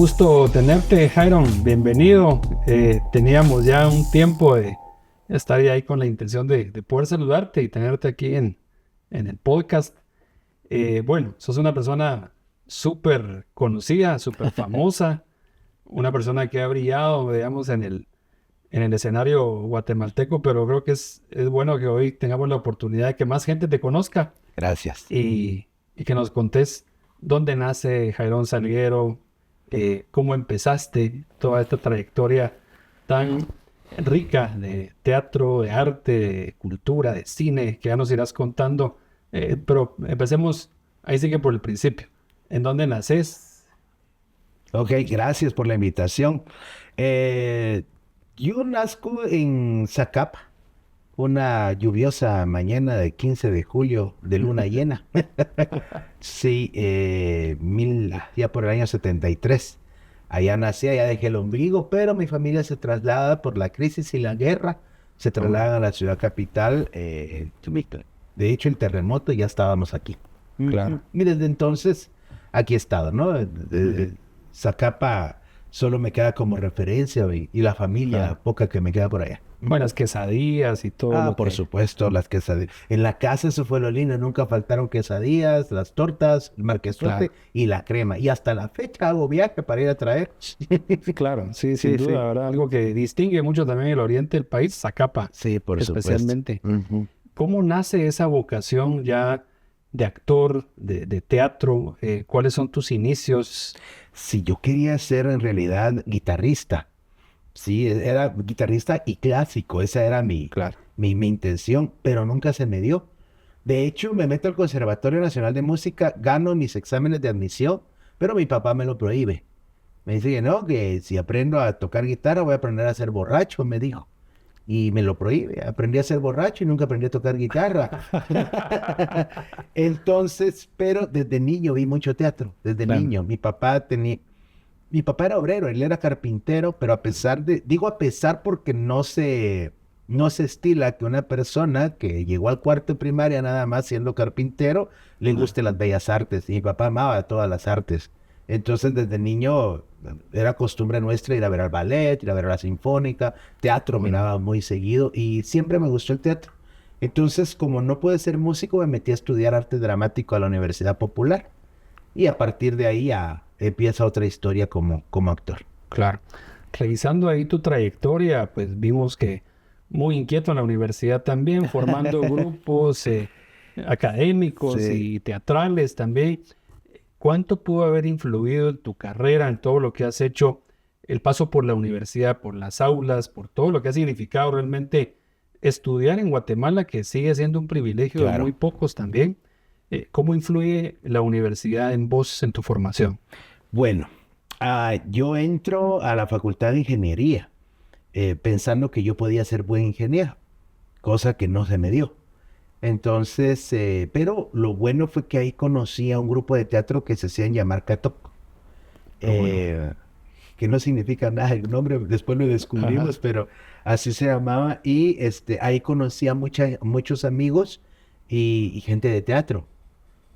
gusto tenerte, Jairon. Bienvenido. Teníamos ya un tiempo de estar ahí con la intención de poder saludarte y tenerte aquí en el podcast. Bueno, sos una persona súper conocida, súper famosa, una persona que ha brillado, digamos, en el escenario guatemalteco, pero creo que es bueno que hoy tengamos la oportunidad de que más gente te conozca Gracias. y que nos contés dónde nace Jairon Salguero, cómo empezaste toda esta trayectoria tan rica de teatro, de arte, de cultura, de cine, que ya nos irás contando. Pero empecemos ahí sí que por el principio. ¿En dónde naces? Ok, gracias por la invitación. Eh, yo nazco en Zacapa, una lluviosa mañana de 15 de julio de luna llena. Sí, ya por el año 73. Allá nací, allá dejé el ombligo, pero mi familia se traslada por la crisis y la guerra. Se trasladan a la ciudad capital. De hecho, el terremoto ya estábamos aquí. Claro. Y desde entonces, aquí he estado, ¿no? Zacapa solo me queda como referencia y la familia Claro. poca que me queda por allá. Buenas quesadillas y todo Ah, lo por que... supuesto, las quesadillas. En la casa eso fue lo lindo, nunca faltaron quesadillas, las tortas, el marquesote Claro. y la crema. Y hasta la fecha hago viaje para ir a traer. Claro, sí, sin Sí, duda, sí. ¿verdad? Algo que distingue mucho también el oriente del país, Zacapa, Sí, por supuesto. especialmente. Ujú. ¿Cómo nace esa vocación ya de actor, de teatro? ¿Cuáles son tus inicios? Si yo quería ser en realidad guitarrista. Sí, era guitarrista y clásico, esa era Claro. mi intención, pero nunca se me dio. De hecho, me meto al Conservatorio Nacional de Música, gano mis exámenes de admisión, pero mi papá me lo prohíbe. Me dice que no, que si aprendo a tocar guitarra voy a aprender a ser borracho, me dijo. Y me lo prohíbe. Aprendí a ser borracho y nunca aprendí a tocar guitarra. Entonces, pero desde niño vi mucho teatro, desde Claro. niño. Mi papá era obrero, él era carpintero, pero digo a pesar porque no se estila que una persona que llegó al cuarto de primaria nada más siendo carpintero, le Ah, guste las bellas artes. Y mi papá amaba todas las artes. Entonces, desde niño era costumbre nuestra ir a ver al ballet, ir a ver a la sinfónica, teatro bueno, miraba muy seguido y siempre me gustó el teatro. Entonces, como no pude ser músico, me metí a estudiar arte dramático a la Universidad Popular. Y a partir de ahí ya empieza otra historia como actor. claro. Revisando ahí tu trayectoria, pues vimos que muy inquieto en la universidad también, formando grupos académicos Sí. y teatrales también. ¿Cuánto pudo haber influido en tu carrera, en todo lo que has hecho, el paso por la universidad, por las aulas, por todo lo que ha significado realmente estudiar en Guatemala, que sigue siendo un privilegio de muy Claro. pocos también? ¿Cómo influye la universidad en vos, en tu formación? Bueno, yo entro a la Facultad de Ingeniería pensando que yo podía ser buen ingeniero, cosa que no se me dio. Entonces, pero lo bueno fue que ahí conocí a un grupo de teatro que se hacían llamar CATOC, Ah, bueno. eh, que no significa nada el nombre, después lo Ajá, descubrimos, pero así se llamaba. Y ahí conocí a muchos amigos y gente de teatro.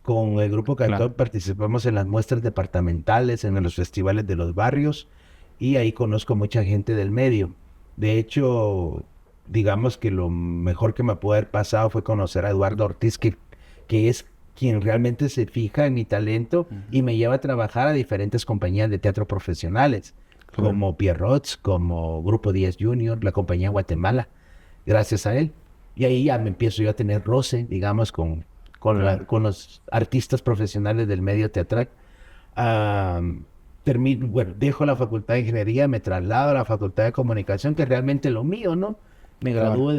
Con el grupo claro, Cantón participamos en las muestras departamentales, en los festivales de los barrios, y ahí conozco mucha gente del medio. De hecho, digamos que lo mejor que me pudo haber pasado fue conocer a Eduardo Ortiz, que es quien realmente se fija en mi talento ujú, y me lleva a trabajar a diferentes compañías de teatro profesionales, claro, como Pierrots, como Grupo 10 Junior, la compañía Guatemala, gracias a él. Y ahí ya me empiezo yo a tener roce, digamos, claro. con los artistas profesionales del medio teatral. Bueno, dejo la Facultad de Ingeniería, me traslado a la Facultad de Comunicación, que es realmente lo mío, ¿no? Me Claro. gradúo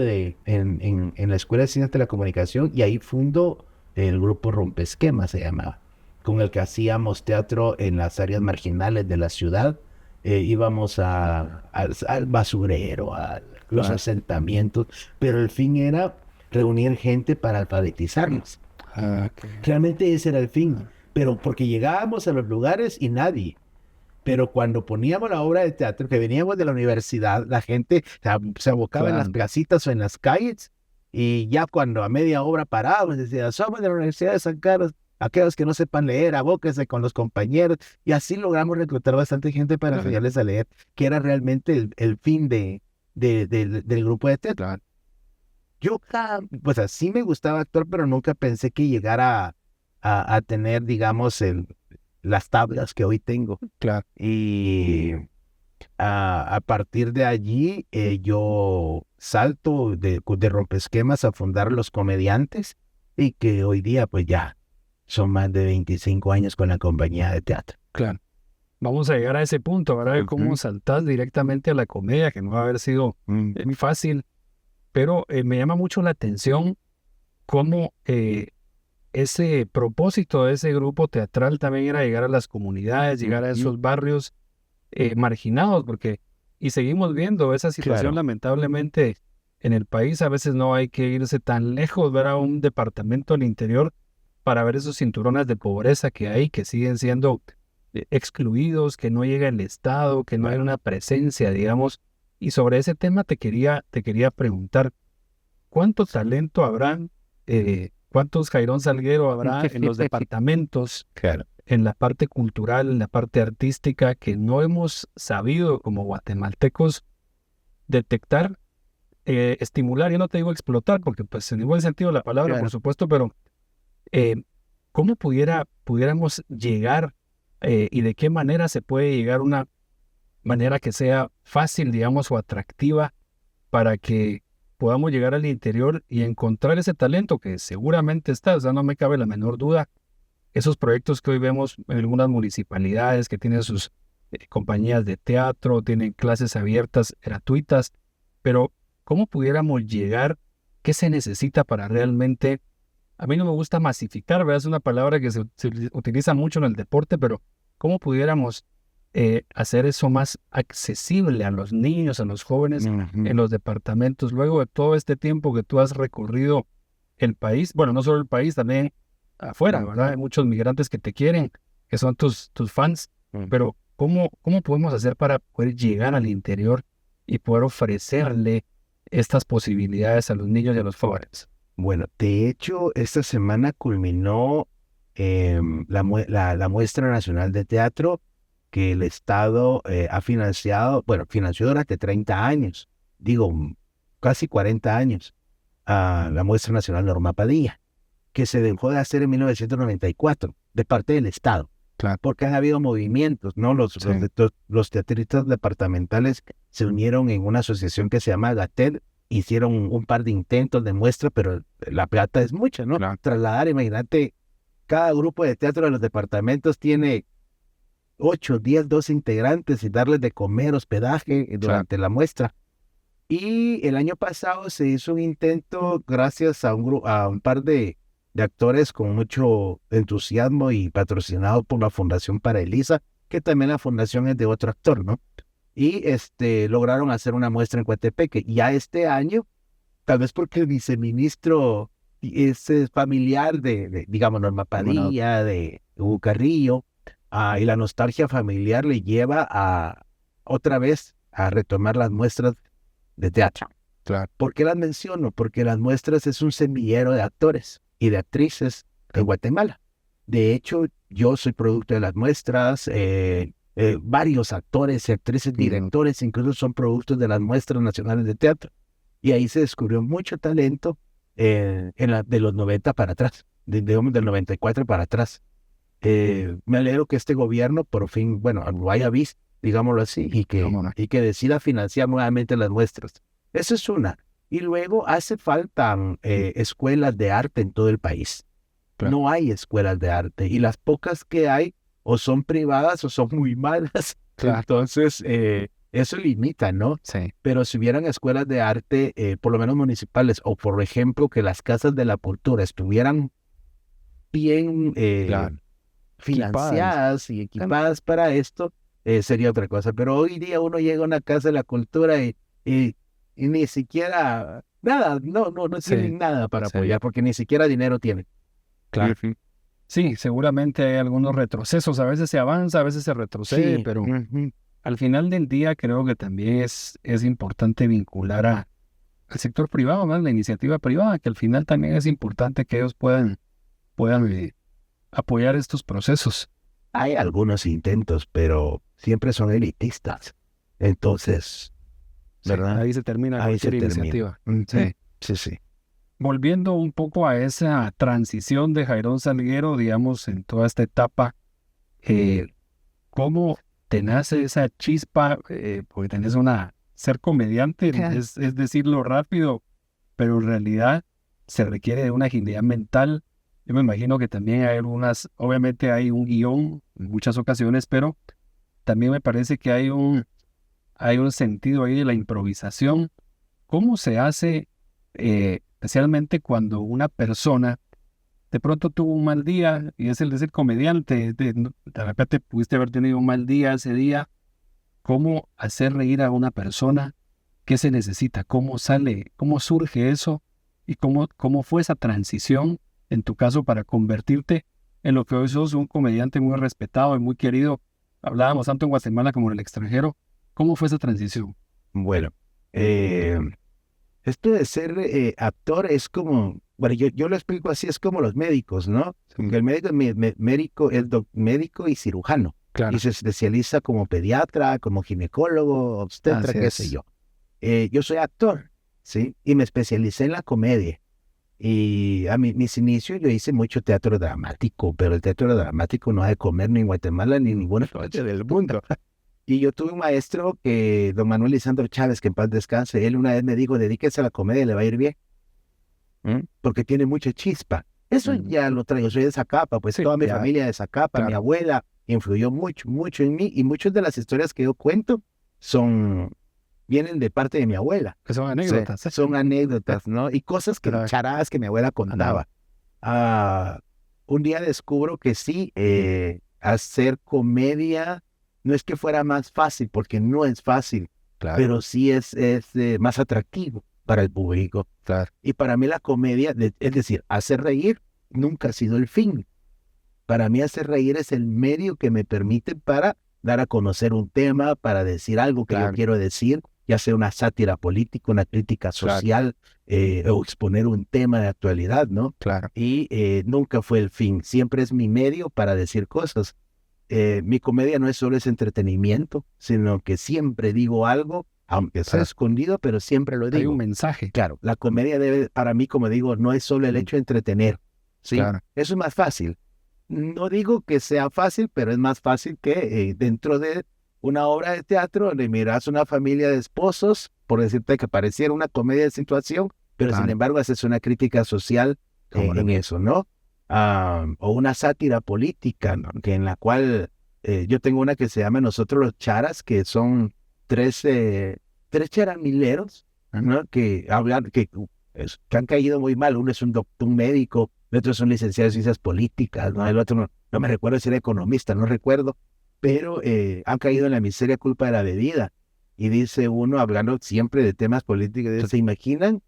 en la Escuela de Ciencias de la Comunicación y ahí fundo el grupo Rompesquema, se llamaba, con el que hacíamos teatro en las áreas marginales de la ciudad. Íbamos al basurero, a los Claro. asentamientos, pero el fin era reunir gente para alfabetizarlos. Ah, qué bien. Realmente ese era el fin, Ah, pero porque llegábamos a los lugares y nadie. Pero cuando poníamos la obra de teatro, que veníamos de la universidad, la gente se abocaba en las claro. placitas o en las calles, y ya cuando a media obra parábamos, decía, somos de la Universidad de San Carlos, aquellos que no sepan leer, abóquense con los compañeros, y así logramos reclutar bastante gente para enseñarles a leer, que era realmente el fin del grupo de teatro. Claro. Yo, pues así me gustaba actuar, pero nunca pensé que llegara a tener, digamos, las tablas que hoy tengo. Claro. Y a partir de allí, yo salto de Rompesquemas a fundar Los Comediantes, y que hoy día, pues ya son más de 25 años con la compañía de teatro. Claro. Vamos a llegar a ese punto, ¿verdad? De cómo saltás directamente a la comedia, que no va a haber sido fácil, pero me llama mucho la atención cómo ese propósito de ese grupo teatral también era llegar a las comunidades, llegar a esos barrios marginados, y seguimos viendo esa situación Claro. lamentablemente en el país. A veces no hay que irse tan lejos, ver a un departamento al interior para ver esos cinturones de pobreza que hay, que siguen siendo excluidos, que no llega el Estado, que no hay una presencia, digamos. Y sobre ese tema te quería preguntar, ¿cuánto talento habrá, cuántos Jairón Salguero habrá en los departamentos, Claro. en la parte cultural, en la parte artística, que no hemos sabido como guatemaltecos detectar, estimular? Yo no te digo explotar, porque pues en ningún sentido la palabra, Claro. por supuesto, pero ¿cómo pudiéramos llegar y de qué manera se puede llegar a una manera que sea fácil, digamos, o atractiva para que podamos llegar al interior y encontrar ese talento que seguramente está? O sea, no me cabe la menor duda. Esos proyectos que hoy vemos en algunas municipalidades que tienen sus compañías de teatro, tienen clases abiertas, gratuitas, pero ¿cómo pudiéramos llegar? ¿Qué se necesita para realmente? A mí no me gusta masificar, ¿verdad? Es una palabra que se utiliza mucho en el deporte, pero ¿cómo pudiéramos hacer eso más accesible a los niños, a los jóvenes en los departamentos? Luego de todo este tiempo que tú has recorrido el país, bueno, no solo el país, también afuera, ¿verdad? Hay muchos migrantes que te quieren, que son tus fans, pero ¿cómo podemos hacer para poder llegar al interior y poder ofrecerle estas posibilidades a los niños y a los jóvenes? Bueno, de hecho, esta semana culminó la Muestra Nacional de Teatro, que el Estado ha financiado, bueno, financió durante 30 años, digo, casi 40 años, a la Muestra Nacional Norma Padilla, que se dejó de hacer en 1994, de parte del Estado. Claro. Porque han habido movimientos, ¿no? Los teatristas departamentales se unieron en una asociación que se llama GATED, hicieron un par de intentos de muestra, pero la plata es mucha, ¿no? Claro. Trasladar, imagínate, cada grupo de teatro de los departamentos tiene 8, 10, 12 integrantes, y darles de comer, hospedaje durante la muestra. Y el año pasado se hizo un intento gracias a un par de actores con mucho entusiasmo y patrocinado por la Fundación para Elisa, que también la fundación es de otro actor, ¿no? Y lograron hacer una muestra en Coatepeque. Ya este año, tal vez porque el viceministro es familiar digamos, Norma Padilla, de Hugo Carrillo, y la nostalgia familiar le lleva otra vez a retomar las muestras de teatro. Claro. ¿Por qué las menciono? Porque las muestras es un semillero de actores y de actrices en Guatemala. De hecho, yo soy producto de las muestras. Varios actores y actrices, directores, incluso son productos de las muestras nacionales de teatro. Y ahí se descubrió mucho talento de los 90 para atrás, digamos del 94 para atrás. Me alegro que este gobierno por fin, bueno, lo haya visto, digámoslo así, y que decida financiar nuevamente las muestras. Eso es una. Y luego hace falta escuelas de arte en todo el país. Claro. No hay escuelas de arte, y las pocas que hay o son privadas o son muy malas. Claro. Entonces, eso limita, ¿no? Sí. Pero si hubieran escuelas de arte, por lo menos municipales, o por ejemplo que las casas de la cultura estuvieran bien financiadas y equipadas para esto, sería otra cosa. Pero hoy día uno llega a una casa de la cultura y ni siquiera nada, no tienen nada para apoyar, porque ni siquiera dinero tienen. Claro. Sí, seguramente hay algunos retrocesos, a veces se avanza, a veces se retrocede, pero al final del día creo que también es importante vincular al sector privado, más la iniciativa privada, que al final también es importante que ellos puedan apoyar estos procesos. Hay algunos intentos, pero siempre son elitistas. Entonces, Sí, ¿verdad? ahí se termina Ahí se cualquier termina. iniciativa. Ujú. Sí. Sí, sí. Volviendo un poco a esa transición de Jairón Salguero, digamos, en toda esta etapa, ¿cómo te nace esa chispa? Porque tenés ser comediante, es decirlo rápido, pero en realidad se requiere de una agilidad mental. Yo me imagino que también hay obviamente hay un guión en muchas ocasiones, pero también me parece que hay un sentido ahí de la improvisación. ¿Cómo se hace, especialmente cuando una persona de pronto tuvo un mal día, y es el de ser comediante, de repente pudiste haber tenido un mal día ese día? ¿Cómo hacer reír a una persona? ¿Qué se necesita? ¿Cómo sale? ¿Cómo surge eso? ¿Y cómo fue esa transición, en tu caso, para convertirte en lo que hoy sos, un comediante muy respetado y muy querido? Hablábamos tanto en Guatemala como en el extranjero. ¿Cómo fue esa transición? Bueno, eh, esto de ser actor es como, bueno, yo lo explico así, es como los médicos, ¿no? Porque el médico, médico es médico y cirujano. Claro, Y se especializa como pediatra, como ginecólogo, obstetra, así qué sé es. yo. Yo soy actor, ¿sí? Y me especialicé en la comedia. Y a mis inicios yo hice mucho teatro dramático, pero el teatro dramático no ha de comer ni en Guatemala ni en ninguna parte del mundo. Y yo tuve un maestro, don Manuel Lisandro Chávez, que en paz descanse. Él una vez me dijo, dedíquese a la comedia, le va a ir bien, porque tiene mucha chispa. Eso Mm. ya lo traigo, soy de Zacapa, pues Sí, toda mi ya, familia de Zacapa, mi claro. abuela influyó mucho, mucho en mí, y muchas de las historias que yo cuento vienen de parte de mi abuela. Que son Sí, anécdotas. son anécdotas, ¿no? Y cosas Claro. charadas que mi abuela Andaba. contaba. Ah, un día descubro que sí, hacer comedia no es que fuera más fácil, porque no es fácil, Claro, pero sí es más atractivo para el público. claro. Y para mí la comedia, es decir, hacer reír nunca ha sido el fin. Para mí hacer reír es el medio que me permite para dar a conocer un tema, para decir algo que yo Claro, quiero decir, ya sea una sátira política, una crítica claro, social, o exponer un tema de actualidad, ¿no? claro. Y nunca fue el fin, siempre es mi medio para decir cosas. Mi comedia no es solo ese entretenimiento, sino que siempre digo algo, aunque sea Claro. escondido, pero siempre lo Hay un digo. mensaje. Claro, la comedia debe, para mí, como digo, no es solo el hecho de entretener, ¿sí? Claro, Eso es más fácil. No digo que sea fácil, pero es más fácil que dentro de una obra de teatro le miras una familia de esposos, por decirte que pareciera una comedia de situación, pero sin claro. embargo haces una crítica social ¿Cómo no? en eso, ¿no? O una sátira política, ¿no? Que en la cual yo tengo una que se llama Nosotros los Charas, que son tres charamileros, ¿no? Que hablan, que han caído muy mal. Uno es un doctor, un médico, el otro es un licenciado en ciencias políticas, ¿no? El otro no me recuerdo si era economista, no recuerdo, pero han caído en la miseria culpa de la bebida. Y dice uno, hablando siempre de temas políticos, ¿se imaginan?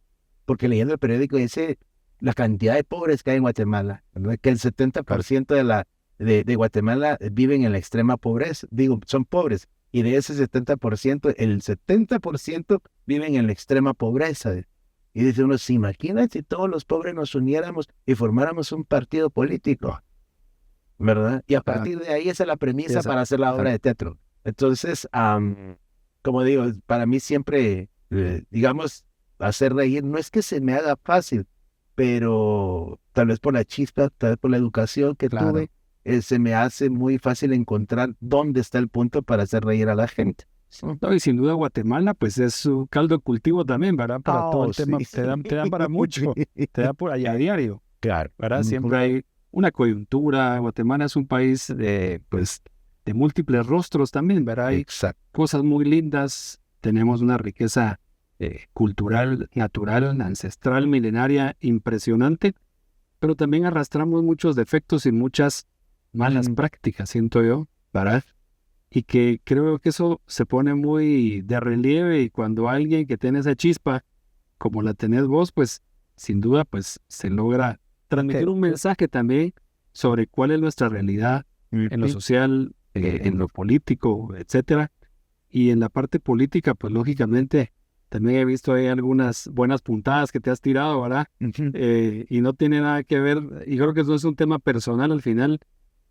Porque leyendo el periódico dice la cantidad de pobres que hay en Guatemala, ¿no? Que el 70% de Guatemala viven en la extrema pobreza, digo, son pobres, y de ese 70%, el 70% viven en la extrema pobreza. Y dice uno, ¿se imaginan si todos los pobres nos uniéramos y formáramos un partido político? ¿Verdad? Y a Claro. partir de ahí esa es la premisa Esa, para hacer la obra claro. de teatro. Entonces, como digo, para mí siempre, digamos, hacer reír no es que se me haga fácil, pero tal vez por la chispa, tal vez por la educación que Claro. tuve, se me hace muy fácil encontrar dónde está el punto para hacer reír a la gente. Sí. No, y sin duda Guatemala, pues es su caldo de cultivo también, ¿verdad? Para todo Oh, el tema, sí. te da para mucho, te da por allá a diario, Claro. ¿verdad? Ujú. Siempre hay una coyuntura. Guatemala es un país pues, de múltiples rostros también, ¿verdad? Hay Exacto. cosas muy lindas, tenemos una riqueza cultural, natural, ancestral, milenaria, impresionante, pero también arrastramos muchos defectos y muchas malas prácticas, siento yo, ¿verdad? Y que creo que eso se pone muy de relieve, y cuando alguien que tiene esa chispa, como la tenés vos, pues sin duda pues se logra transmitir un mensaje también sobre cuál es nuestra realidad en lo Ujú. social, en lo político, etcétera. Y en la parte política, pues lógicamente también he visto ahí algunas buenas puntadas que te has tirado, ¿verdad? Ujú. Y no tiene nada que ver, y creo que eso es un tema personal al final.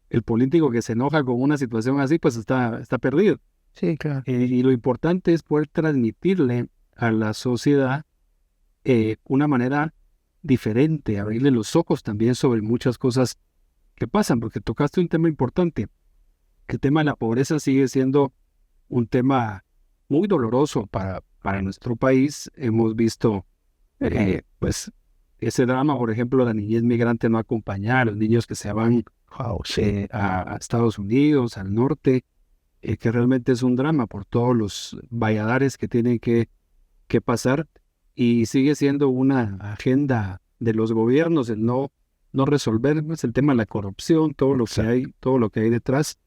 El político que se enoja con una situación así, pues está perdido. Sí, claro. Y lo importante es poder transmitirle a la sociedad una manera diferente, abrirle los ojos también sobre muchas cosas que pasan, porque tocaste un tema importante. El tema de la pobreza sigue siendo un tema muy doloroso para nuestro país. Hemos visto, pues, ese drama, por ejemplo, la niñez migrante no acompañada, los niños que se van Wow, sí. a Estados Unidos, al norte, que realmente es un drama por todos los valladares que tienen que pasar, y sigue siendo una agenda de los gobiernos el no resolver, pues, el tema de la corrupción, todo lo que hay detrás.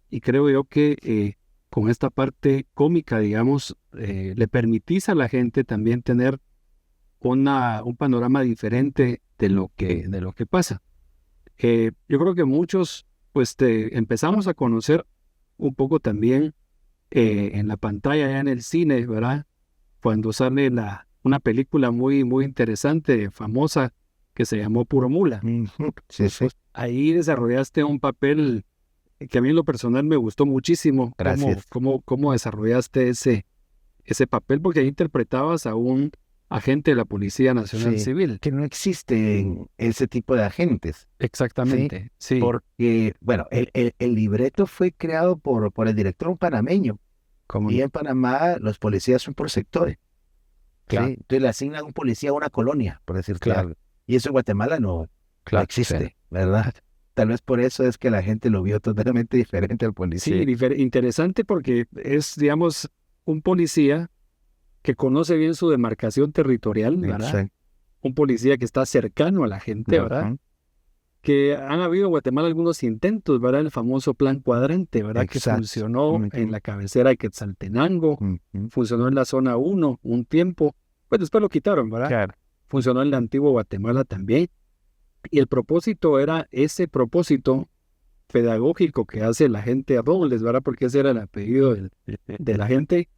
Y creo yo que con esta parte cómica, digamos, le permitís a la gente también tener un panorama diferente de lo que pasa. Yo creo que muchos, pues, te empezamos a conocer un poco también en la pantalla, ya en el cine, ¿verdad? Cuando sale una película muy, muy interesante, famosa, que se llamó Puro Mula. Ujú. Sí, sí. Ahí desarrollaste un papel que a mí en lo personal me gustó muchísimo. Gracias. ¿Cómo desarrollaste ese papel? Porque ahí interpretabas a un agente de la Policía Nacional Sí, Civil. que no existen ese tipo de agentes, ¿sí? Exactamente, sí, Porque, bueno, el libreto fue creado por el director, un panameño, cómo y no. en Panamá los policías son por sectores, ¿sí? Claro, Entonces le asignan un policía a una colonia, por decirte claro, algo. Y eso en Guatemala no claro, sí. existe, ¿verdad? Tal vez por eso es que la gente lo vio totalmente diferente al Sí, policía. interesante porque es, digamos, un policía que conoce bien su demarcación territorial, ¿verdad? Exacto. Un policía que está cercano a la gente, ¿verdad? Ujú. Que han habido en Guatemala algunos intentos, ¿verdad? El famoso Plan Cuadrante, ¿verdad? Que Exacto. funcionó en la cabecera de Quetzaltenango, Ujú. funcionó en la zona 1 un tiempo, pues después lo quitaron, ¿verdad? Claro. Funcionó en la antigua Guatemala también. Y el propósito era ese propósito pedagógico que hace la gente a Robles, ¿verdad? Porque ese era el apellido de la gente,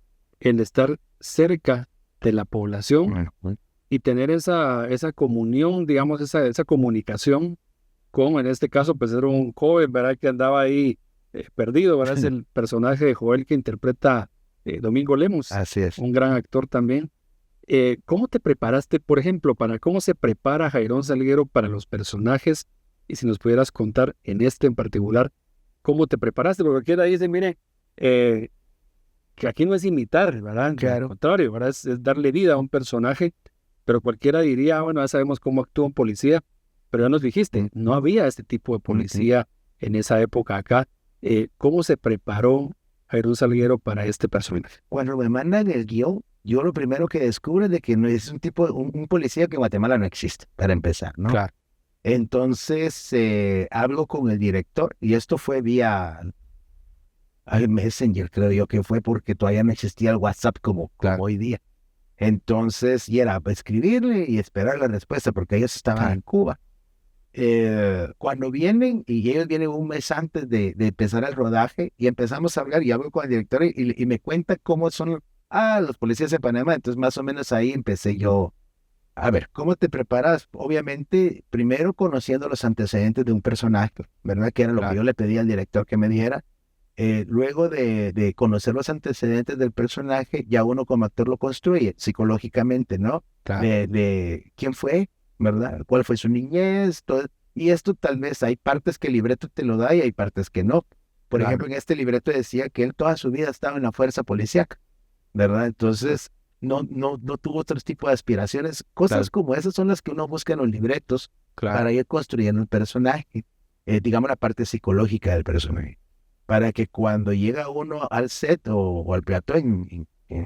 el estar cerca de la población Ujú. y tener esa comunión, digamos, esa comunicación con, en este caso, pues era un joven, ¿verdad? Que andaba ahí perdido, ¿verdad? Es el personaje de Joel que interpreta Domingo Lemos, Así es. un gran actor también. ¿Cómo te preparaste, por ejemplo, cómo se prepara Jairón Salguero para los personajes? Y si nos pudieras contar en este en particular, ¿cómo te preparaste? Porque cualquiera dice, mire, eh, que aquí no es imitar, ¿verdad? Al Claro. contrario, ¿verdad? Es darle vida a un personaje, pero cualquiera diría, bueno, ya sabemos cómo actúa un policía, pero ya nos dijiste, no había este tipo de policía en esa época acá. ¿Cómo se preparó Jairón Salguero para este personaje? Cuando me mandan el guión, yo lo primero que descubro es de que no es un policía que en Guatemala no existe, para empezar, ¿no? Claro, Entonces hablo con el director y esto fue vía Messenger, creo yo que fue porque todavía no existía el WhatsApp como claro. hoy día. Entonces, y era escribirle y esperar la respuesta porque ellos estaban Claro. en Cuba. Cuando vienen, y ellos vienen un mes antes de empezar el rodaje, y empezamos a hablar, y hablo con el director y me cuenta cómo son los policías de Panamá. Entonces, más o menos ahí empecé yo. A ver, ¿cómo te preparas? Obviamente, primero conociendo los antecedentes de un personaje, ¿verdad? Que era lo que Claro. yo le pedí al director que me diera. Luego de conocer los antecedentes del personaje, ya uno como actor lo construye psicológicamente, ¿no? Claro. De quién fue, ¿verdad? ¿Cuál fue su niñez? Todo. Y esto tal vez hay partes que el libreto te lo da y hay partes que no. Por Claro. ejemplo, en este libreto decía que él toda su vida estaba en la fuerza policíaca, ¿verdad? Entonces, no tuvo otro tipo de aspiraciones. Cosas Claro. como esas son las que uno busca en los libretos Claro. para ir construyendo el personaje, digamos la parte psicológica del personaje, para que cuando llega uno al set o al plató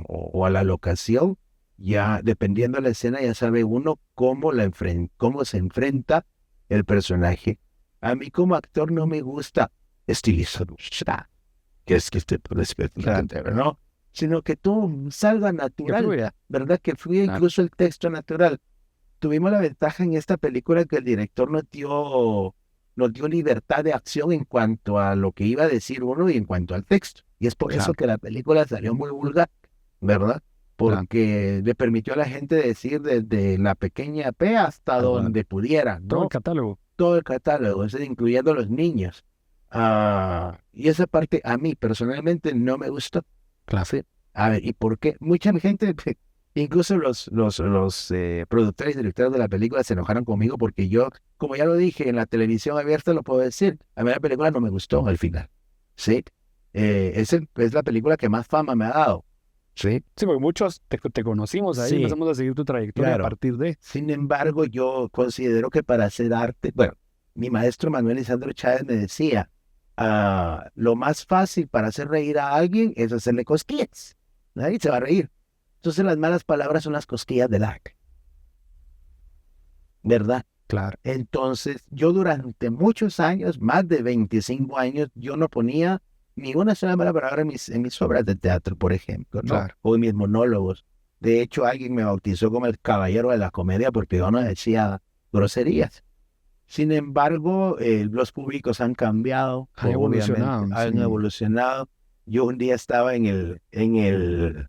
o a la locación, ya dependiendo de la escena, ya sabe uno cómo se enfrenta el personaje. A mí como actor no me gusta estilizado, que es que esté ¿no? Sino que todo salga natural, fluya. ¿verdad? Que fluya Claro. incluso el texto natural. Tuvimos la ventaja en esta película que el director nos dio libertad de acción en cuanto a lo que iba a decir uno y en cuanto al texto. Y es por eso Claro. que la película salió muy vulgar, ¿verdad? porque le permitió a la gente decir desde la pequeña P hasta donde pudiera, Todo el ¿no? catálogo. Todo el catálogo, es decir, incluyendo a los niños. Y esa parte a mí personalmente no me gustó. Claro. ¿Sí? A ver, ¿y por qué? Mucha gente, incluso los productores y directores de la película se enojaron conmigo porque yo, como ya lo dije, en la televisión abierta lo puedo decir, a mí la película no me gustó al final. ¿Sí? Es la película que más fama me ha dado. ¿Sí? Sí, porque muchos te conocimos ahí, Sí, empezamos a seguir tu trayectoria a claro. partir de... Sin embargo, yo considero que para hacer arte, bueno, mi maestro Manuel Lisandro Chávez me decía, lo más fácil para hacer reír a alguien es hacerle cosquillas. Nadie se va a reír. Entonces las malas palabras son las cosquillas del arte. ¿Verdad? Claro. Entonces, yo durante muchos años, más de 25 años, yo no ponía ni una sola mala palabra en mis obras de teatro, por ejemplo, ¿no? Claro. O en mis monólogos. De hecho, alguien me bautizó como el caballero de la comedia porque yo no decía groserías. Sin embargo, los públicos han cambiado, Han obviamente, evolucionado, han sí. evolucionado. Yo un día estaba en el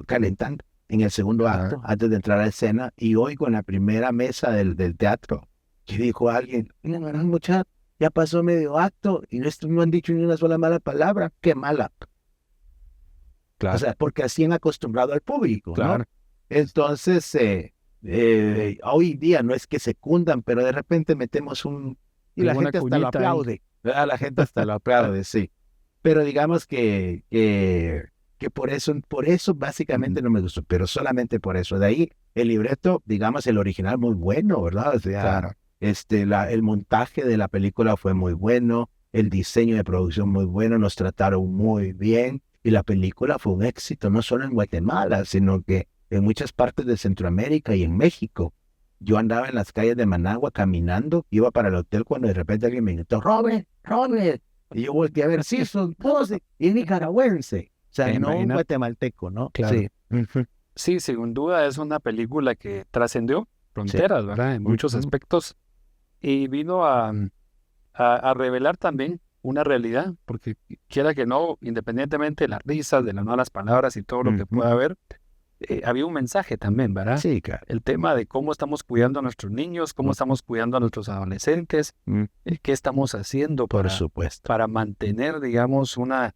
calentando, en el segundo Ajá. acto, antes de entrar a escena, y oigo en la primera mesa del teatro que dijo alguien, mira, muchacho, ya pasó medio acto y no han dicho ni una sola mala palabra. Qué mala. Claro. O sea, porque así han acostumbrado al público, ¿no? Claro. Entonces, hoy día no es que secundan, pero de repente metemos y la Alguna gente hasta lo cuñita ahí. aplaude, ¿verdad? La gente hasta lo aplaude, sí. Pero digamos que por eso básicamente no me gustó, pero solamente por eso. De ahí, el libreto, digamos, el original muy bueno, ¿verdad? O sea, Claro. el montaje de la película fue muy bueno, el diseño de producción muy bueno, nos trataron muy bien. Y la película fue un éxito, no solo en Guatemala, sino que en muchas partes de Centroamérica y en México. Yo andaba en las calles de Managua caminando, iba para el hotel cuando de repente alguien me gritó, Robert, Robert. Y yo volteé a ver, sí, son todos y nicaragüense. O sea, no un Imagínate. guatemalteco, ¿no? Claro. Sí. Ujú. Sí, sin duda es una película que trascendió fronteras, ¿verdad? En muchos Ujú. aspectos y vino a revelar también una realidad, porque quiera que no, independientemente de las risas, de las malas palabras y todo lo que Ujú. pueda haber, había un mensaje también, ¿verdad? Sí, claro. El tema de cómo estamos cuidando a nuestros niños, cómo estamos cuidando a nuestros adolescentes, qué estamos haciendo Por supuesto. para mantener, digamos, una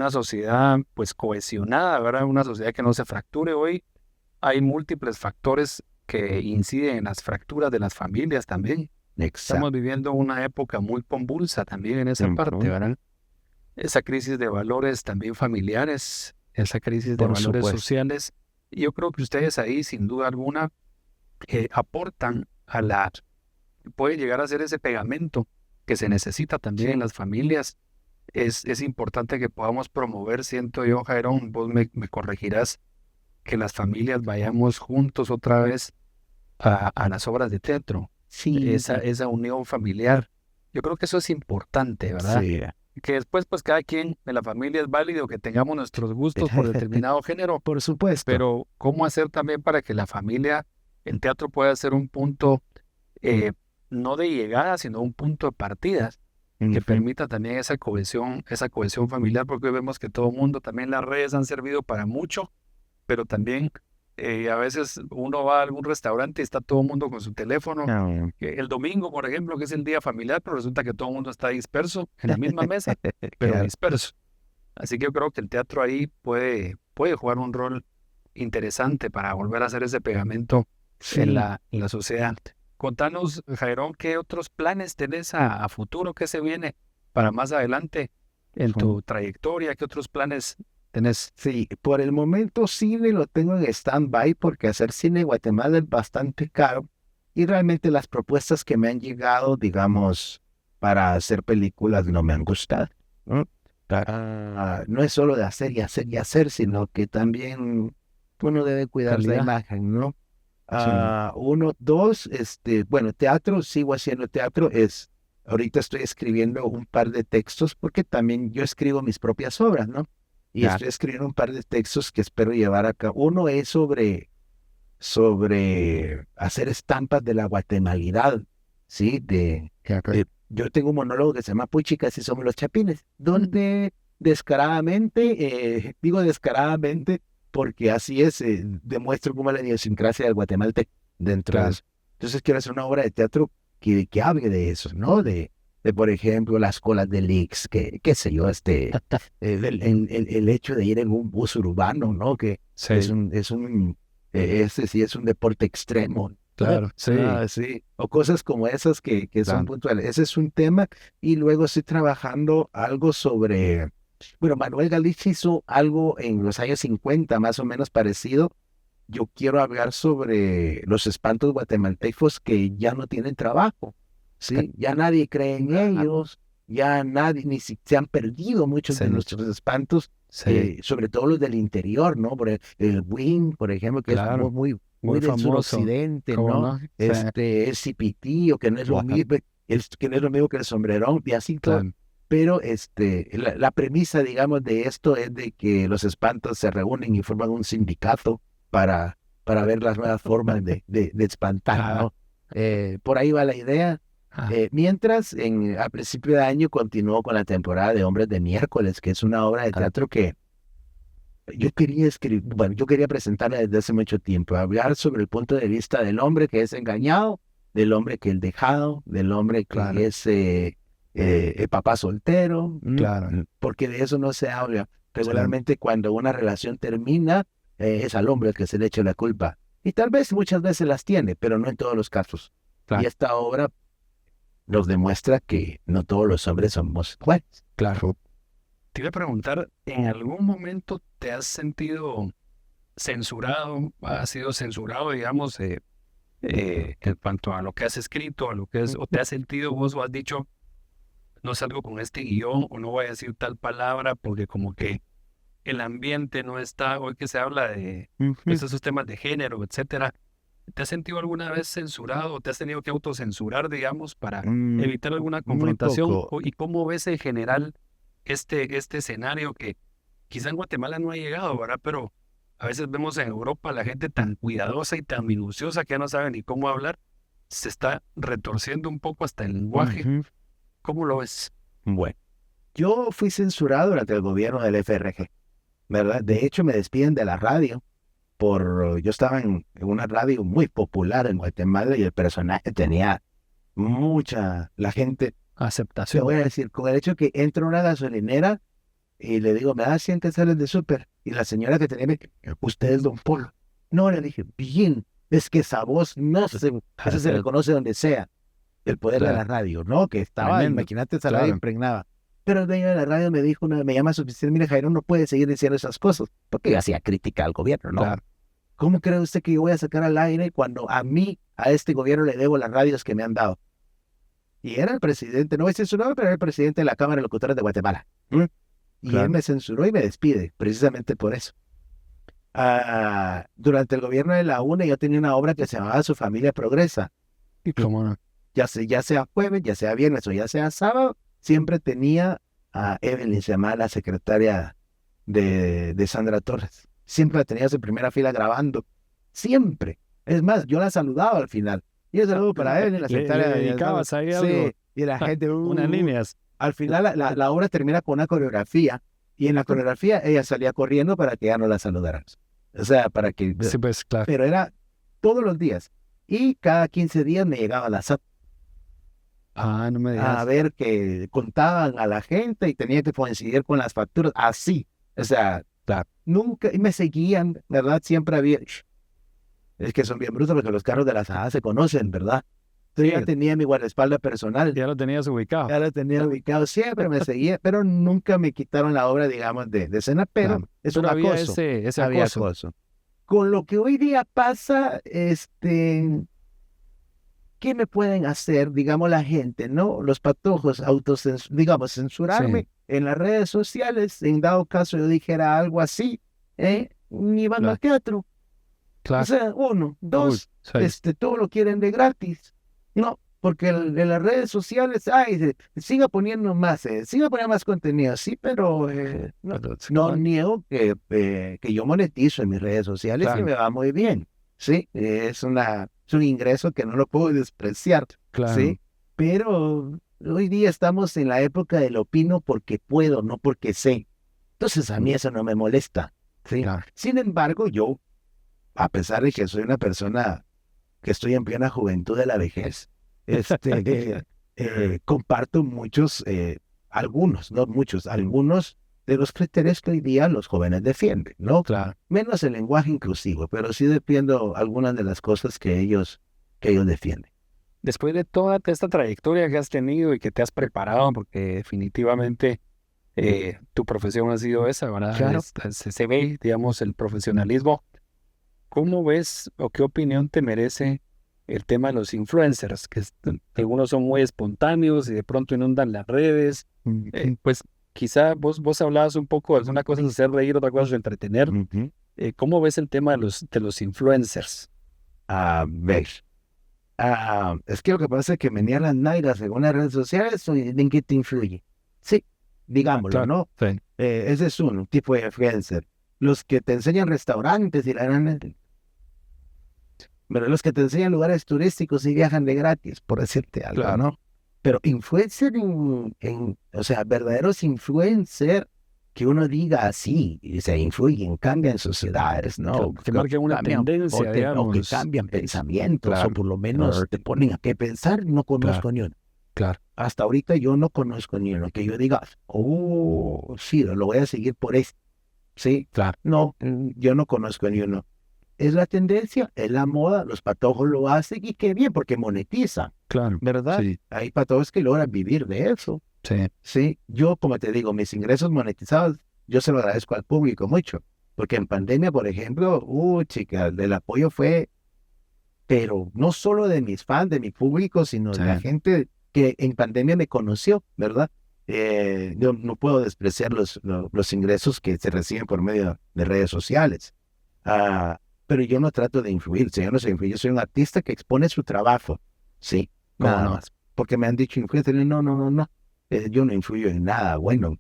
sociedad pues cohesionada, ¿verdad? Una sociedad que no se fracture. Hoy hay múltiples factores que inciden en las fracturas de las familias también. Estamos Exacto. viviendo una época muy convulsa también en esa parte, ¿verdad? Esa crisis de valores también familiares, esa crisis de Por valores supuesto. sociales. Y yo creo que ustedes ahí, sin duda alguna, aportan puede llegar a ser ese pegamento que se necesita también en las familias. Es importante que podamos promover, siento yo, Jairón, vos me corregirás, que las familias vayamos juntos otra vez a las obras de teatro, Sí. esa unión familiar. Yo creo que eso es importante, ¿verdad? Sí. Que después, pues cada quien en la familia es válido que tengamos nuestros gustos por determinado género, Por supuesto. pero ¿cómo hacer también para que la familia, el teatro pueda ser un punto, no de llegada, sino un punto de partida, que Ujú. permita también esa cohesión familiar, porque hoy vemos que todo el mundo, también las redes han servido para mucho, pero también a veces uno va a algún restaurante y está todo el mundo con su teléfono. No. El domingo, por ejemplo, que es el día familiar, pero resulta que todo el mundo está disperso en la misma mesa, pero Claro. disperso. Así que yo creo que el teatro ahí puede jugar un rol interesante para volver a hacer ese pegamento en Sí. la sociedad. Contanos, Jairón, ¿qué otros planes tenés a futuro? ¿Qué se viene para más adelante en tu trayectoria? ¿Qué otros planes tenés? Sí, por el momento cine lo tengo en stand-by porque hacer cine en Guatemala es bastante caro y realmente las propuestas que me han llegado, digamos, para hacer películas no me han gustado, ¿no? No es solo de hacer y hacer y hacer, sino que también uno debe cuidar la Calidad. imagen, ¿no? Uno, dos, bueno, teatro, sigo haciendo teatro, ahorita estoy escribiendo un par de textos porque también yo escribo mis propias obras, ¿no? Y Claro. estoy escribiendo un par de textos que espero llevar a cabo. Uno es sobre hacer estampas de la guatemalidad, ¿sí? Yo tengo un monólogo que se llama Puchicas y somos los chapines, donde descaradamente, digo descaradamente, porque así es, demuestro cómo la idiosincrasia del guatemalteco dentro de eso. Entonces quiero hacer una obra de teatro que hable de eso, ¿no? De por ejemplo, las colas de leaks, que qué sé yo, el hecho de ir en un bus urbano, ¿no? Que ese sí es un deporte extremo. Claro, sí. Sí. O cosas como esas que son puntuales. Ese es un tema. Y luego estoy trabajando algo sobre... Bueno, Manuel Galicia hizo algo en los años 50, más o menos parecido. Yo quiero hablar sobre los espantos guatemaltecos que ya no tienen trabajo. Sí, ya nadie cree en ellos, ya nadie, se han perdido muchos de nuestros espantos, sobre todo los del interior, ¿no? Por el Wing, por ejemplo, que es muy del famoso. suroccidente, ¿no? El cipitío, que no es lo mismo, que no es lo mismo que el sombrerón, y así todo. Pero la premisa, digamos, de esto es de que los espantos se reúnen y forman un sindicato para ver las nuevas formas de espantar, ¿no? Por ahí va la idea. Mientras, a principio de año continuó con la temporada de Hombres de Miércoles, que es una obra de teatro que yo quería yo quería presentarla desde hace mucho tiempo, hablar sobre el punto de vista del hombre que es engañado, del hombre que es dejado, del hombre que es el papá soltero, porque de eso no se habla. Regularmente cuando una relación termina, es al hombre el que se le echa la culpa. Y tal vez muchas veces las tiene, pero no en todos los casos. Y esta obra nos demuestra que no todos los hombres somos iguales. Claro. Te iba a preguntar, ¿en algún momento te has sentido censurado? ¿Has sido censurado, digamos, en cuanto a lo que has escrito, a lo que es, o te has sentido vos o has dicho, no salgo con este guión o no voy a decir tal palabra porque como que el ambiente no está, hoy que se habla de esos temas de género, etcétera? ¿Te has sentido alguna vez censurado o te has tenido que autocensurar, digamos, para evitar alguna confrontación? ¿Y cómo ves en general este escenario que quizá en Guatemala no ha llegado, ¿verdad? Pero a veces vemos en Europa la gente tan cuidadosa y tan minuciosa que ya no sabe ni cómo hablar, se está retorciendo un poco hasta el lenguaje. ¿Cómo lo ves? Bueno, yo fui censurado durante el gobierno del FRG, ¿verdad? De hecho, me despiden de la radio. Yo estaba en una radio muy popular en Guatemala y el personaje tenía la gente, aceptación. te voy a decir, con el hecho que entro a una gasolinera y le digo, me da 100 quetzales de súper, y la señora que tenía me dice, usted es Don Polo. No, le dije, bien, es que esa voz no se reconoce donde sea. El poder de la radio, ¿no? Que estaba, imagínate, esa radio impregnaba. Pero el dueño de la radio me dijo, me llama a su oficina, mire, Jairo, no puede seguir diciendo esas cosas, porque yo hacía crítica al gobierno, ¿no? Claro. ¿Cómo cree usted que yo voy a sacar al aire cuando a este gobierno le debo las radios que me han dado? Y era el presidente, no me censuraba, pero era el presidente de la Cámara de Locutores de Guatemala. Y él me censuró y me despide, precisamente por eso. Durante el gobierno de la UNE yo tenía una obra que se llamaba Su Familia Progresa. ¿Y cómo no? Ya sea jueves, ya sea viernes o ya sea sábado, siempre tenía a Evelyn, se llamaba la secretaria de Sandra Torres. Siempre la tenías en primera fila grabando. Siempre. Es más, yo la saludaba al final. Y un saludo para Evelyn, la secretaria. ¿Le dedicabas ahí algo? Sí, y la gente... unas líneas. Al final la obra termina con una coreografía. Y en la coreografía ella salía corriendo para que ya no la saludáramos. O sea, para que... Sí, pues, claro. Pero era todos los días. Y cada 15 días me llegaba la SAT. No me digas. A ver, que contaban a la gente y tenía que coincidir con las facturas. Así. O sea, nunca, y me seguían, ¿verdad? Siempre había... Es que son bien brutos porque los carros de la SAA se conocen, ¿verdad? Entonces ya tenía mi guardaespaldas personal. Ya lo tenías ubicado. Ya lo tenía ubicado. Siempre me seguía, pero nunca me quitaron la obra, digamos, de escena. Pero es un había acoso. ese había acoso. Con lo que hoy día pasa, ¿qué me pueden hacer, digamos, la gente, ¿no? Los patojos, censurarme en las redes sociales. En dado caso yo dijera algo así, ni van al teatro. Claro. O sea, 1, 2, todo lo quieren de gratis. No, porque en las redes sociales, siga poniendo más contenido. Sí, pero no niego que yo monetizo en mis redes sociales y me va muy bien. Sí, es un ingreso que no lo puedo despreciar. Claro. Sí, pero hoy día estamos en la época del opino porque puedo, no porque sé. Entonces a mí eso no me molesta. ¿sí? Claro. Sin embargo, yo, a pesar de que soy una persona que estoy en plena juventud de la vejez, comparto algunos, no muchos, algunos de los criterios que hoy día los jóvenes defienden, ¿no? Claro. Menos el lenguaje inclusivo, pero sí defiendo algunas de las cosas que ellos defienden. Después de toda esta trayectoria que has tenido y que te has preparado, porque definitivamente tu profesión ha sido esa, ¿verdad? Claro. Se ve, digamos, el profesionalismo. ¿Cómo ves o qué opinión te merece el tema de los influencers? Que algunos son muy espontáneos y de pronto inundan las redes. Pues quizá vos hablabas un poco de una cosa es hacer reír, otra cosa es entretener. ¿Cómo ves el tema de los influencers? A ver. Es que lo que pasa es que menear las nalgas según las redes sociales, ¿en qué te influye? Sí, digámoslo, Claro, ¿no? sí. Ese es un tipo de influencer. Los que te enseñan restaurantes y pero los que te enseñan lugares turísticos y viajan de gratis, por decirte algo, Claro. ¿no? Pero influencer o sea, verdaderos influencer que uno diga así, y se influyen, cambian sociedades, ¿no? Que marquen una tendencia, o que digamos. cambian pensamientos, Claro. o por lo menos Claro. te ponen a qué pensar, no conozco ni uno. Claro. Hasta ahorita yo no conozco ni uno que yo diga, oh, sí, lo voy a seguir por esto. Sí, Claro. no, yo no conozco ni uno. Es la tendencia, es la moda, los patojos lo hacen y qué bien, porque monetizan, Claro. ¿verdad? Sí. Hay patojos que logran vivir de eso. Sí. Sí, yo como te digo, mis ingresos monetizados, yo se lo agradezco al público mucho, porque en pandemia, por ejemplo, chica, el apoyo fue, pero no solo de mis fans, de mi público, sino de la gente que en pandemia me conoció, ¿verdad? Yo no puedo despreciar los ingresos que se reciben por medio de redes sociales. Pero yo no trato de influir, yo no soy influir, yo soy un artista que expone su trabajo, sí, nada no? más. Porque me han dicho influencer, no, yo no influyo en nada, bueno.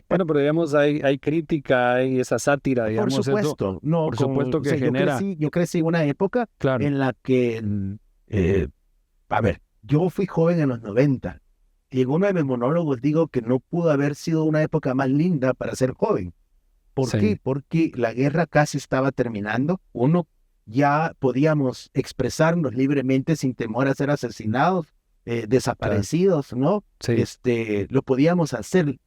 Bueno, pero digamos, hay crítica, hay esa sátira, digamos. Por supuesto, eso, no, por supuesto que o sea, genera. yo crecí en una época Claro. en la que, a ver, yo fui joven en los 90 y en uno de mis monólogos digo que no pudo haber sido una época más linda para ser joven. ¿Por Sí. qué? Porque la guerra casi estaba terminando. Ya podíamos expresarnos libremente sin temor a ser asesinados, desaparecidos, ¿no? Sí. Lo podíamos hacer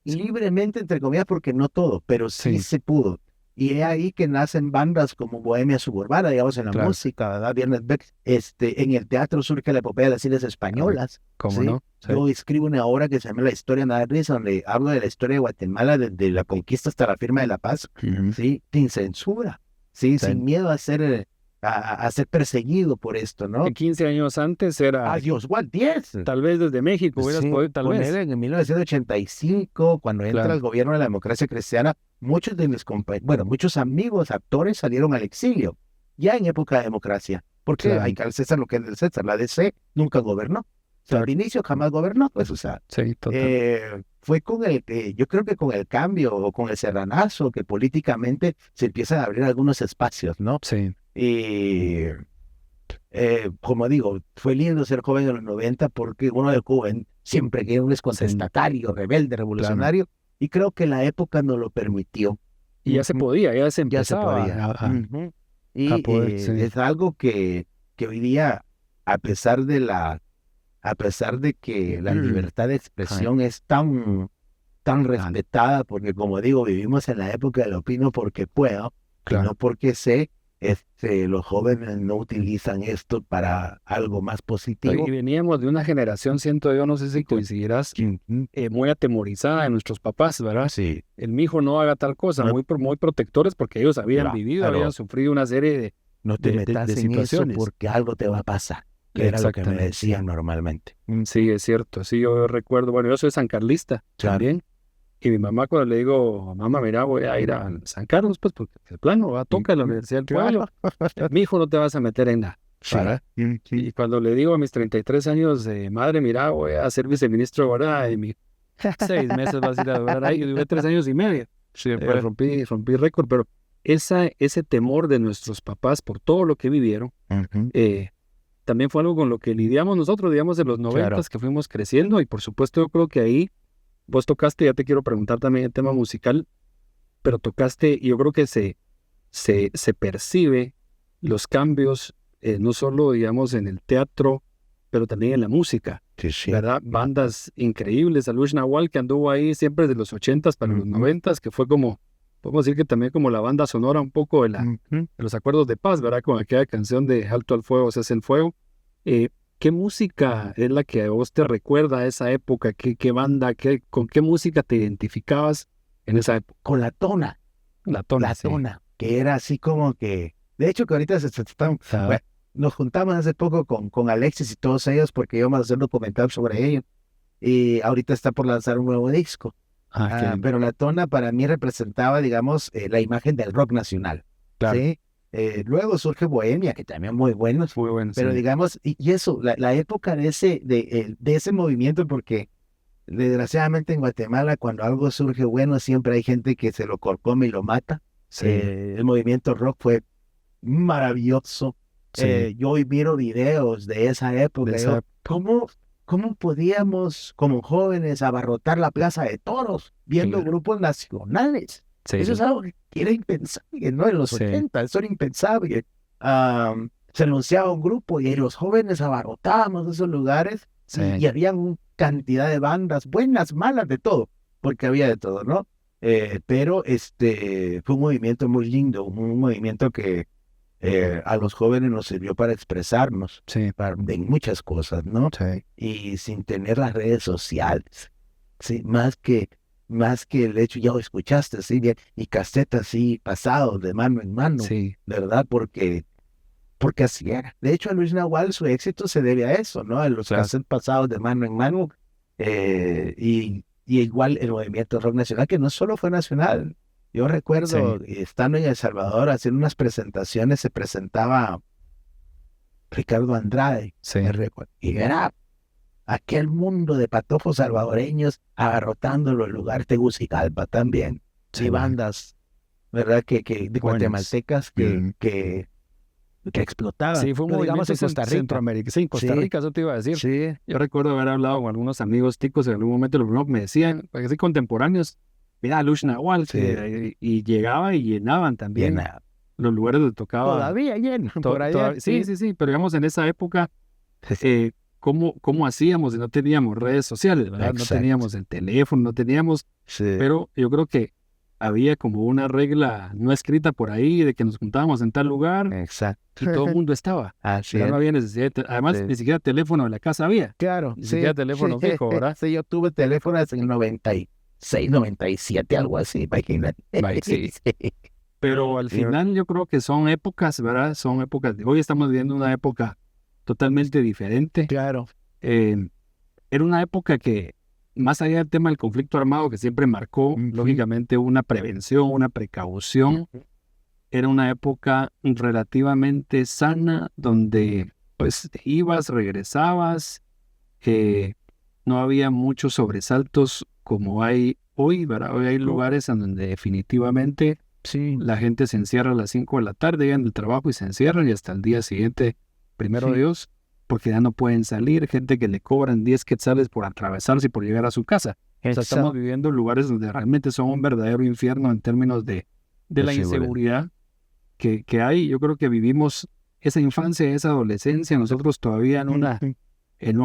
libremente, entre comillas, porque no todo, pero sí se pudo. Y es ahí que nacen bandas como Bohemia Suburbana, digamos, en la música, ¿verdad? Viernes Beck. En el teatro surge la epopeya de las Islas Españolas. ¿Cómo ¿sí? no? Sí. Yo escribo una obra que se llama La Historia Nada de Risa, donde hablo de la historia de Guatemala, desde la conquista hasta la firma de la paz, ¿sí? Sin censura, ¿sí? Sin miedo a ser perseguido por esto, ¿no? Que 15 años antes era. Dios, igual 10. Tal vez desde México hubieras podido, tal vez. En 1985, cuando entra el gobierno de la democracia cristiana, muchos de mis muchos amigos, actores salieron al exilio, ya en época de democracia. Porque hay que al César lo que es del César. La DC nunca gobernó. O sea, al inicio jamás gobernó, pues, o sea. Sí, total. Fue yo creo que con el cambio o con el serranazo que políticamente se empiezan a abrir algunos espacios, ¿no? Sí. Y como digo, fue lindo ser joven en los 90 porque uno de joven siempre que un contestatario, rebelde, revolucionario, y creo que la época nos lo permitió. Y ya se podía, ya se empezaba. Y es algo que hoy día, a pesar de que la libertad de expresión es tan respetada, porque como digo, vivimos en la época del opino porque puedo, y no porque sé, los jóvenes no utilizan esto para algo más positivo. Y veníamos de una generación, siento yo, no sé si coincidirás, muy atemorizada de nuestros papás, ¿verdad? Sí. Mi hijo no haga tal cosa, muy protectores porque ellos habían vivido, habían sufrido una serie de no te metas de en situaciones. Eso porque algo te va a pasar. Que era lo que me decían normalmente. Sí, es cierto. Sí, yo recuerdo, bueno, yo soy sancarlista también. Y mi mamá cuando le digo, mamá, mira, voy a ir a San Carlos, pues, porque de plano, toca la Universidad del Pueblo. Mi hijo, no te vas a meter en nada. Y cuando le digo a mis 33 años de madre, mira, voy a ser viceministro ahora, y mi 6 meses vas a ir a durar ahí. Yo duré 3 años y medio. Rompí récord, pero ese temor de nuestros papás por todo lo que vivieron, también fue algo con lo que lidiamos nosotros, digamos, de los 90 que fuimos creciendo. Y por supuesto, yo creo que ahí vos tocaste, ya te quiero preguntar también el tema musical. pero tocaste, y yo creo que se percibe los cambios, no solo, digamos, en el teatro, pero también en la música, Sí, sí. ¿verdad? Bandas increíbles, Alush Nawal, que anduvo ahí siempre de los 80s para los 90s, que fue como, podemos decir que también como la banda sonora un poco de los acuerdos de paz, ¿verdad? Con aquella canción de Alto al fuego, cese el fuego. ¿Qué música es la que a vos te recuerda a esa época? ¿Qué banda, con qué música te identificabas en esa época? Con la tona. La tona, La sí. tona, que era así como que, de hecho que ahorita se están, bueno, nos juntamos hace poco con Alexis y todos ellos porque íbamos a hacer un documental sobre ellos y ahorita está por lanzar un nuevo disco. Pero la tona para mí representaba, digamos, la imagen del rock nacional, Claro. ¿sí? Luego surge Bohemia, que también muy buenos, Muy bueno, pero sí. digamos, y eso, la época de ese movimiento, porque desgraciadamente en Guatemala cuando algo surge bueno siempre hay gente que se lo corcome y lo mata. Sí. El movimiento rock fue maravilloso. Sí. Yo hoy miro videos de esa época. De esa ¿Cómo podíamos como jóvenes abarrotar la Plaza de Toros viendo Claro. grupos nacionales? Sí. Eso es algo que era impensable, ¿no? En los Sí. 80, eso era impensable. Se anunciaba un grupo y los jóvenes abarrotábamos esos lugares Sí. y había cantidad de bandas, buenas, malas, de todo, porque había de todo, ¿no? Pero fue un movimiento muy lindo, un movimiento que a los jóvenes nos sirvió para expresarnos Sí. en muchas cosas, ¿no? Sí. Y sin tener las redes sociales, ¿sí? Más que el hecho, ya lo escuchaste, ¿sí? Bien, y casetas así, pasados de mano en mano, Sí. ¿verdad? Porque así era. De hecho, a Luis Nahual su éxito se debe a eso, ¿no? A los Claro. cassettes pasados de mano en mano. Y igual el movimiento rock nacional, que no solo fue nacional. Yo recuerdo estando en El Salvador haciendo unas presentaciones, se presentaba Ricardo Andrade, Sí. me recuerdo, y era aquel mundo de patojos salvadoreños agarrotando los lugares, Tegucigalpa también, Sí, y bandas, ¿verdad? Que de Buenas. guatemaltecas que explotaban. Sí, fue un Pero digamos movimiento en Costa Rica. Centroamérica. Sí, en Costa Sí. Rica, eso te iba a decir. Sí, Yo recuerdo haber hablado con algunos amigos ticos en algún momento, los primero que me decían, porque así contemporáneos, mira, Lush Nahual, y llegaba y llenaban también bien, los lugares donde tocaba. todavía lleno, por allá. Sí, pero digamos en esa época, ¿cómo hacíamos si no teníamos redes sociales, ¿verdad? Exacto. No teníamos el teléfono, no teníamos, Sí. pero yo creo que había como una regla no escrita por ahí de que nos juntábamos en tal lugar Exacto. y todo el mundo estaba. Así Ya es. no había necesidad, además Sí. ni siquiera teléfono de la casa había. Claro, Ni sí. siquiera teléfono fijo, ¿verdad? Sí, yo tuve teléfono hasta el 96, 97, algo así, imagínate. Vaya, sí. Sí. Pero al Sí. final yo creo que son épocas, ¿verdad? Son épocas. Hoy estamos viviendo una época totalmente diferente. Claro. Era una época que, más allá del tema del conflicto armado, que siempre marcó, lógicamente, una prevención, una precaución, era una época relativamente sana, donde pues ibas, regresabas, no había muchos sobresaltos como hay hoy, ¿verdad? Hoy hay lugares en donde definitivamente Sí. la gente se encierra a las 5 de la tarde, llegan del trabajo y se encierran y hasta el día siguiente, primero Sí. Dios, porque ya no pueden salir, gente que le cobran 10 quetzales por atravesarse y por llegar a su casa. O sea, estamos Exacto. viviendo lugares donde realmente son un verdadero infierno en términos de la inseguridad que hay. Yo creo que vivimos esa infancia, esa adolescencia, nosotros todavía en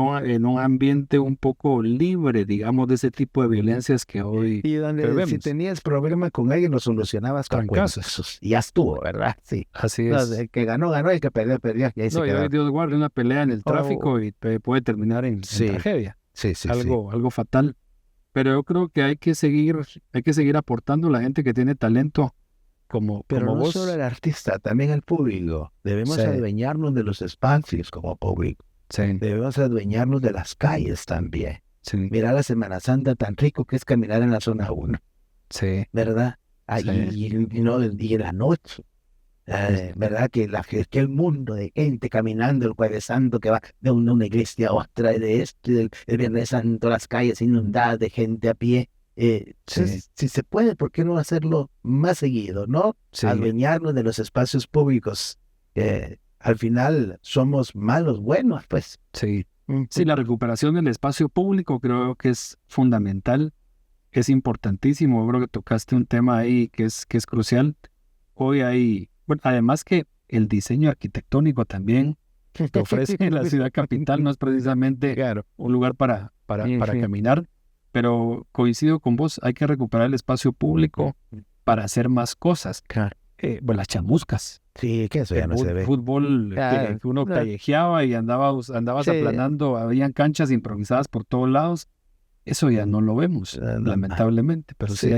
un ambiente un poco libre, digamos, de ese tipo de violencias que hoy Y donde que si vemos. tenías problema con alguien lo solucionabas con Trancazos. cuentazos. Y ya estuvo, ¿verdad? Sí. Así No, es. el que ganó, ganó, el que perdió, perdió. Y ahí se No, y hoy quedó. Dios guarde una pelea en el tráfico y puede terminar en Sí. tragedia, Sí, sí, sí. algo fatal. Pero yo creo que hay que seguir aportando a la gente que tiene talento como Pero no vos. solo el artista, también el público. Debemos Sí. adueñarnos de los espacios como público. Sí, Debemos adueñarnos de las calles también. sí, Mira la Semana Santa tan rico que es caminar en la zona 1, sí, ¿verdad? Allí, y en la noche, ¿verdad? Que el mundo de gente caminando el Jueves Santo que va de una iglesia a otra, de el Viernes Santo, las calles inundadas de gente a pie. Entonces, si se puede, ¿por qué no hacerlo más seguido, no? sí. Adueñarnos de los espacios públicos. Al final somos malos buenos, pues. Sí. Sí, la recuperación del espacio público creo que es fundamental. es importantísimo. Yo creo que tocaste un tema ahí que es crucial. Hoy hay, bueno, además que el diseño arquitectónico también que ofrece la ciudad capital no es precisamente Claro. un lugar para caminar, pero coincido con vos, hay que recuperar el espacio público para hacer más cosas. Claro. Bueno, las chamuscas, Sí, que eso ya el no se ve. fútbol Claro. que uno No. callejeaba y andabas Sí. aplanando, habían canchas improvisadas por todos lados. Eso ya no lo vemos, No. lamentablemente, pero sí Sí.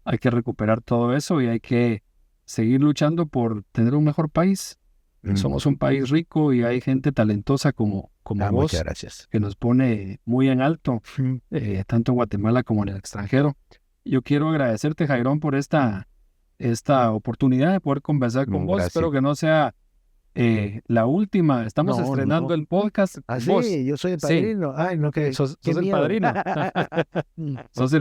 hay que recuperar todo eso y hay que seguir luchando por tener un mejor país. Somos un país rico y hay gente talentosa como vos, Muchas gracias. que nos pone muy en alto, tanto en Guatemala como en el extranjero. Yo quiero agradecerte, Jairón, por esta oportunidad de poder conversar con vos. Gracias. Espero que no sea la última. Estamos No, estrenando no. el podcast. Ah, Vos, sí, yo soy el sí, padrino. Ay, no, qué sos qué el miedo. padrino.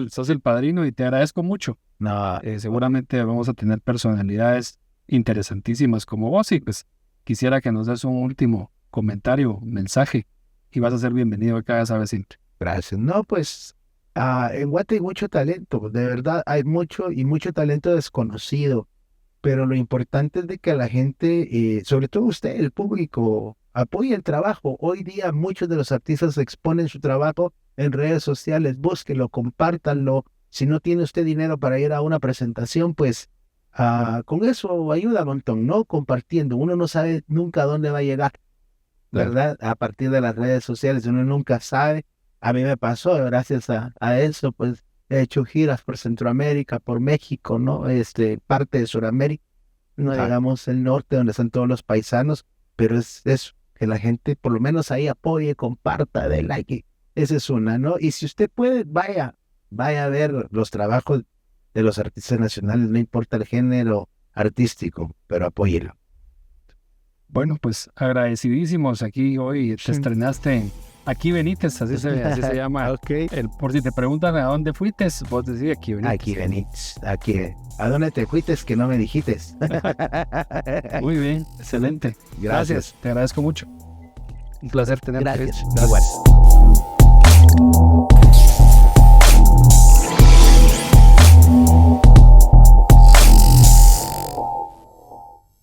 Sos el padrino y te agradezco mucho. No, Seguramente vamos a tener personalidades interesantísimas como vos y pues quisiera que nos des un último comentario, mensaje y vas a ser bienvenido acá, ya sabes siempre. gracias. No, pues en Guate hay mucho talento, de verdad hay mucho talento desconocido, pero lo importante es de que la gente, sobre todo usted, el público, apoye el trabajo. Hoy día muchos de los artistas exponen su trabajo en redes sociales, búsquenlo, compártanlo. Si no tiene usted dinero para ir a una presentación, pues con eso ayuda un montón, ¿no? Compartiendo. Uno no sabe nunca dónde va a llegar, ¿verdad? A partir de las redes sociales, uno nunca sabe. A mí me pasó, gracias a eso, pues he hecho giras por Centroamérica, por México, ¿no? Parte de Sudamérica, no digamos el norte, donde están todos los paisanos, pero es eso, que la gente por lo menos ahí apoye, comparta, dé like. Esa es una, ¿no? Y si usted puede, vaya a ver los trabajos de los artistas nacionales, no importa el género artístico, pero apóyelo. Bueno, pues agradecidísimos aquí hoy. Te estrenaste en Aquí Benítez, así se llama. Okay. Por si te preguntan a dónde fuiste, vos decís Aquí Benítez. Aquí venís, aquí. ¿A dónde te fuiste que no me dijiste? Muy bien, excelente. Gracias. Te agradezco mucho. Un placer tenerte. Gracias. Gracias. Igual.